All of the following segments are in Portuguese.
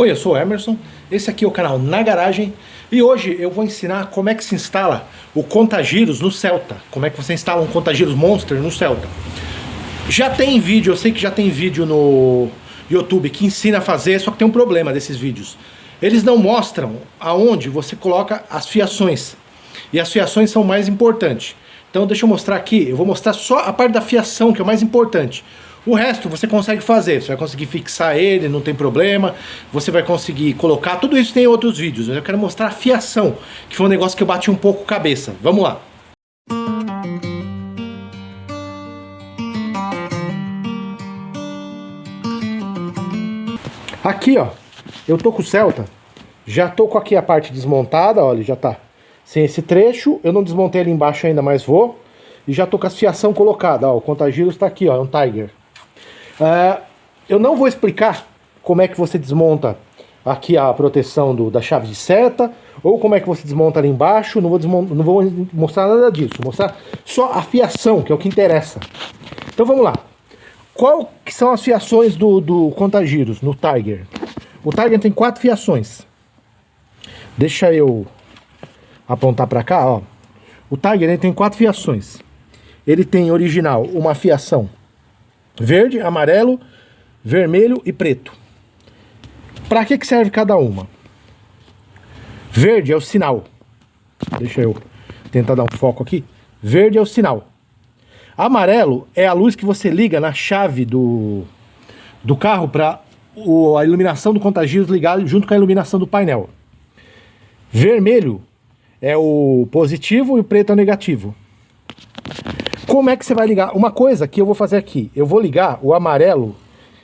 Oi, eu sou o Emerson, esse aqui é o canal Na Garagem e hoje eu vou ensinar como é que se instala o contagiros no Celta. Como é que você instala um contagiros Monster no Celta. Já tem vídeo, eu sei que já tem vídeo no YouTube que ensina a fazer, só que tem um problema desses vídeos. Eles não mostram aonde você coloca as fiações, e as fiações são o mais importante. Então deixa eu mostrar aqui, eu vou mostrar só a parte da fiação que é o mais importante. O resto você consegue fazer, você vai conseguir fixar ele, não tem problema. Você vai conseguir colocar, tudo isso tem em outros vídeos. Eu quero mostrar a fiação, que foi um negócio que eu bati um pouco cabeça. Vamos lá. Aqui ó, eu tô com o Celta, já tô com aqui a parte desmontada, olha, já tá sem esse trecho. Eu não desmontei ali embaixo ainda, mas vou. E já tô com a fiação colocada, ó, o contagiros tá aqui, ó, é um Tiger. Eu não vou explicar como é que você desmonta aqui a proteção da chave de seta, ou como é que você desmonta ali embaixo. Não vou mostrar nada disso, vou mostrar só a fiação, que é o que interessa. Então vamos lá. Qual que são as fiações do contagiros no Tiger? O Tiger tem 4 fiações. Deixa eu apontar para cá, ó. O Tiger ele tem 4 fiações. Ele tem original uma fiação verde, amarelo, vermelho e preto. Para que serve cada uma? Verde é o sinal. Deixa eu tentar dar um foco aqui. Verde é o sinal. Amarelo é a luz que você liga na chave do carro para a iluminação do contagiros ligado junto com a iluminação do painel. Vermelho é o positivo e o preto é o negativo. Como é que você vai ligar? Uma coisa que eu vou fazer aqui, eu vou ligar o amarelo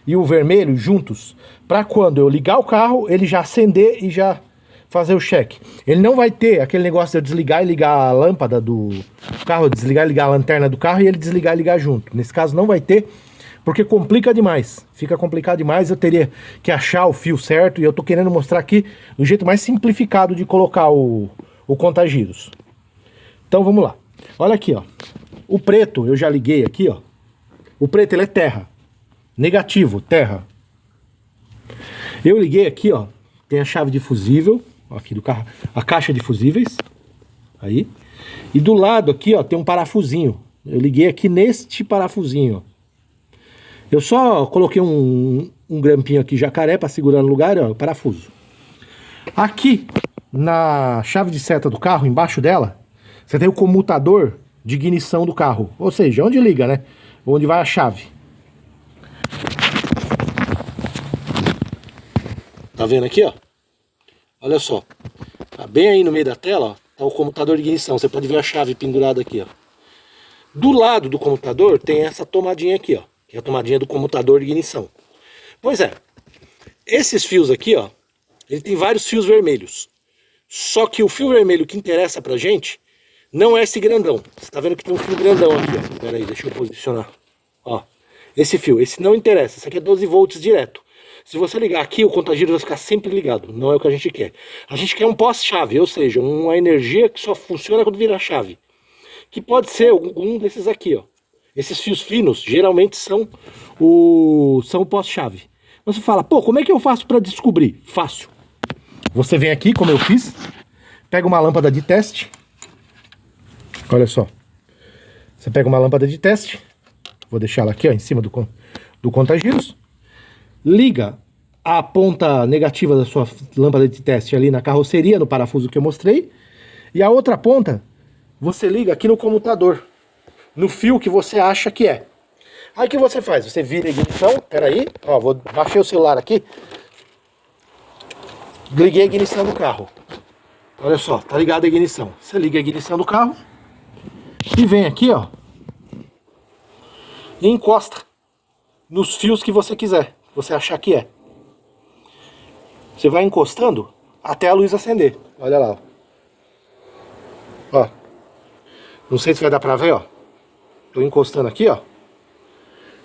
e o vermelho juntos, para quando eu ligar o carro, ele já acender e já fazer o check. Ele não vai ter aquele negócio de eu desligar e ligar a lâmpada do carro, desligar e ligar a lanterna do carro e ele desligar e ligar junto. Nesse caso não vai ter, porque complica demais. Fica complicado demais, eu teria que achar o fio certo, e eu tô querendo mostrar aqui o jeito mais simplificado de colocar o contagiros. Então vamos lá. Olha aqui, ó. O preto, eu já liguei aqui, ó. O preto, ele é terra. Negativo, terra. Eu liguei aqui, ó. Tem a chave de fusível, aqui do carro, a caixa de fusíveis. Aí. E do lado aqui, ó, tem um parafusinho. Eu liguei aqui neste parafusinho, ó. Eu só coloquei um grampinho aqui, jacaré, para segurar no lugar, ó, o parafuso. Aqui, na chave de seta do carro, embaixo dela, você tem o comutador de ignição do carro, ou seja, onde liga, né? Onde vai a chave. Tá vendo aqui, ó? Olha só. Tá bem aí no meio da tela, ó, tá o comutador de ignição. Você pode ver a chave pendurada aqui, ó. Do lado do comutador tem essa tomadinha aqui, ó, que é a tomadinha do comutador de ignição. Pois é, esses fios aqui, ó, ele tem vários fios vermelhos. Só que o fio vermelho que interessa pra gente não é esse grandão. Você tá vendo que tem um fio grandão aqui, ó. Pera aí, deixa eu posicionar. Ó, esse fio, esse não interessa. Esse aqui é 12 volts direto. Se você ligar aqui, o contagiros vai ficar sempre ligado. Não é o que a gente quer. A gente quer um pós-chave, ou seja, uma energia que só funciona quando vira chave. Que pode ser um desses aqui, ó. Esses fios finos, geralmente são o pós-chave. Você fala, pô, como é que eu faço para descobrir? Fácil. Você vem aqui, como eu fiz, pega uma lâmpada de teste. Olha só. Você pega uma lâmpada de teste. Vou deixar ela aqui, ó, em cima do contagiros. Liga a ponta negativa da sua lâmpada de teste ali na carroceria, no parafuso que eu mostrei. E a outra ponta, você liga aqui no comutador, no fio que você acha que é. Aí o que você faz? Você vira a ignição. Peraí, ó, baixei o celular aqui. Liguei a ignição do carro. Olha só, tá ligada a ignição. Você liga a ignição do carro e vem aqui, ó, e encosta nos fios que você quiser, que você achar que é. Você vai encostando até a luz acender. Olha lá, ó. Ó. Não sei se vai dar pra ver, ó. Tô encostando aqui, ó.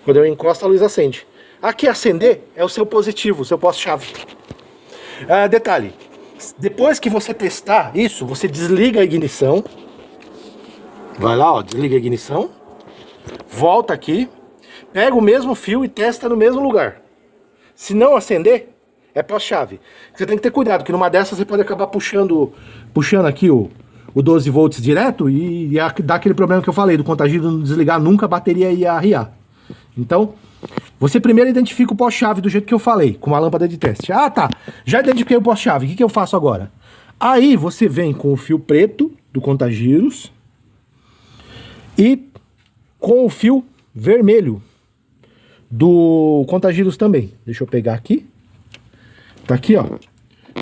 Quando eu encosto, a luz acende. Aqui acender é o seu positivo, o seu pós-chave. Detalhe, depois que você testar isso, você desliga a ignição. Vai lá, ó, desliga a ignição. Volta aqui. Pega o mesmo fio e testa no mesmo lugar. Se não acender, é pós-chave. Você tem que ter cuidado, que numa dessas você pode acabar puxando aqui o 12 volts direto e dar aquele problema que eu falei, do contagiro não desligar, nunca a bateria ia arriar. Então, você primeiro identifica o pós-chave do jeito que eu falei, com uma lâmpada de teste. Ah, tá, já identifiquei o pós-chave, o que eu faço agora? Aí você vem com o fio preto do contagiros e com o fio vermelho do contagiros também. Deixa eu pegar aqui. Tá aqui, ó.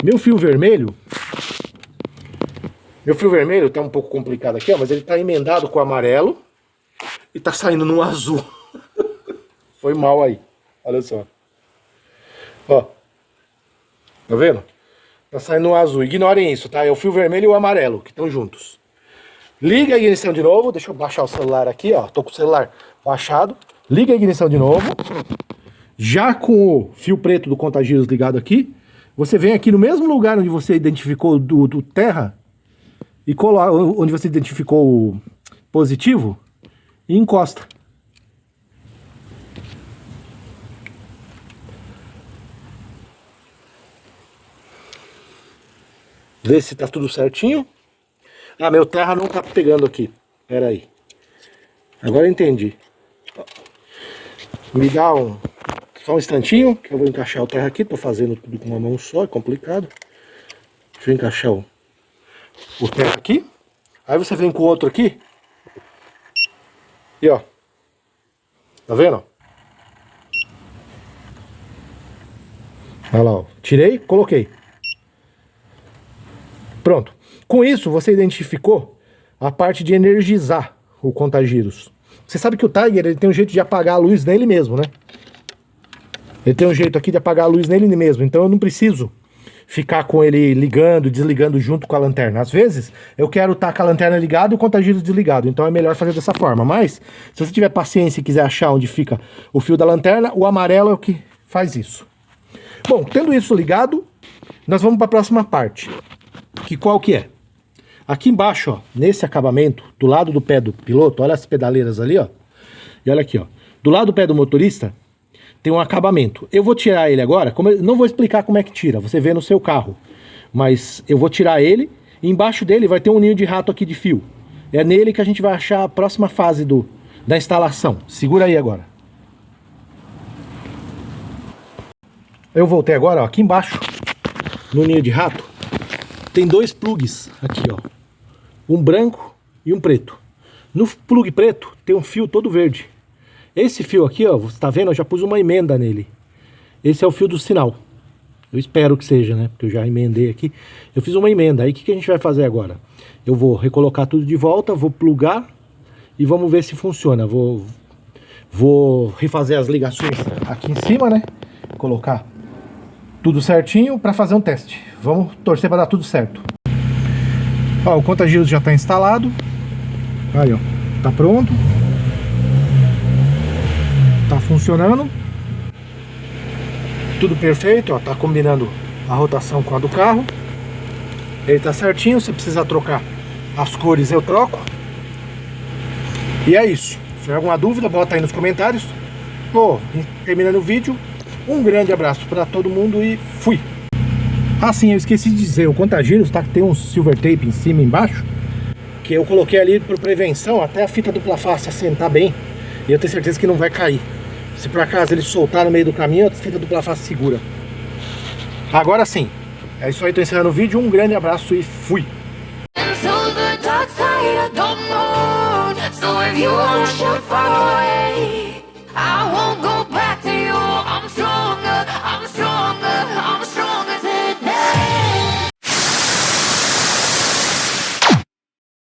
Meu fio vermelho tá um pouco complicado aqui, ó, mas ele tá emendado com o amarelo e tá saindo no azul. Foi mal aí. Olha só. Ó. Tá vendo? Tá saindo no azul. Ignorem isso, tá? É o fio vermelho e o amarelo que estão juntos. Liga a ignição de novo. Deixa eu baixar o celular aqui, ó. Tô com o celular baixado. Liga a ignição de novo. Já com o fio preto do contagiros ligado aqui, você vem aqui no mesmo lugar onde você identificou do terra e onde você identificou o positivo e encosta. Vê se tá tudo certinho. Ah, meu terra não tá pegando aqui. Pera aí. Agora eu entendi. Me dá só um instantinho que eu vou encaixar o terra aqui. Tô fazendo tudo com uma mão só, é complicado. Deixa eu encaixar o terra aqui. Aí você vem com o outro aqui. E ó. Tá vendo? Olha lá, ó. Tirei, coloquei. Pronto. Com isso, você identificou a parte de energizar o contagiros. Você sabe que o Tiger ele tem um jeito de apagar a luz nele mesmo, né? Ele tem um jeito aqui de apagar a luz nele mesmo. Então eu não preciso ficar com ele ligando, desligando junto com a lanterna. Às vezes eu quero estar com a lanterna ligada e o contagiros desligado. Então é melhor fazer dessa forma. Mas se você tiver paciência e quiser achar onde fica o fio da lanterna, o amarelo é o que faz isso. Bom, tendo isso ligado, nós vamos para a próxima parte. Qual que é? Aqui embaixo, ó, nesse acabamento, do lado do pé do piloto, olha as pedaleiras ali, ó. E olha aqui, ó. Do lado do pé do motorista, tem um acabamento. Eu vou tirar ele agora, não vou explicar como é que tira, você vê no seu carro. Mas eu vou tirar ele, e embaixo dele vai ter um ninho de rato aqui de fio. É nele que a gente vai achar a próxima fase da instalação. Segura aí agora. Eu voltei agora, ó, aqui embaixo, no ninho de rato, tem dois plugs aqui, ó. Um branco e um preto. No plug preto tem um fio todo verde. Esse fio aqui, ó, você tá vendo? Eu já pus uma emenda nele. Esse é o fio do sinal. Eu espero que seja, né? Porque eu já emendei aqui. Eu fiz uma emenda. Aí o que a gente vai fazer agora? Eu vou recolocar tudo de volta, vou plugar e vamos ver se funciona. Vou refazer as ligações aqui em cima, né? Colocar tudo certinho para fazer um teste. Vamos torcer para dar tudo certo. Ó, o contagiros já está instalado. Aí, ó, tá pronto. Tá funcionando. Tudo perfeito, ó, tá combinando a rotação com a do carro. Ele tá certinho, se precisar trocar as cores eu troco. E é isso. Se tiver alguma dúvida, bota aí nos comentários. Pô, terminando o vídeo, um grande abraço para todo mundo e fui! Ah sim, eu esqueci de dizer, o contagiros tá, tem um silver tape em cima e embaixo, que eu coloquei ali por prevenção, até a fita dupla face assentar bem, e eu tenho certeza que não vai cair. Se por acaso ele soltar no meio do caminho, a fita dupla face segura. Agora sim, é isso aí, tô encerrando o vídeo, um grande abraço e fui! So if you wanna shoot, find a way.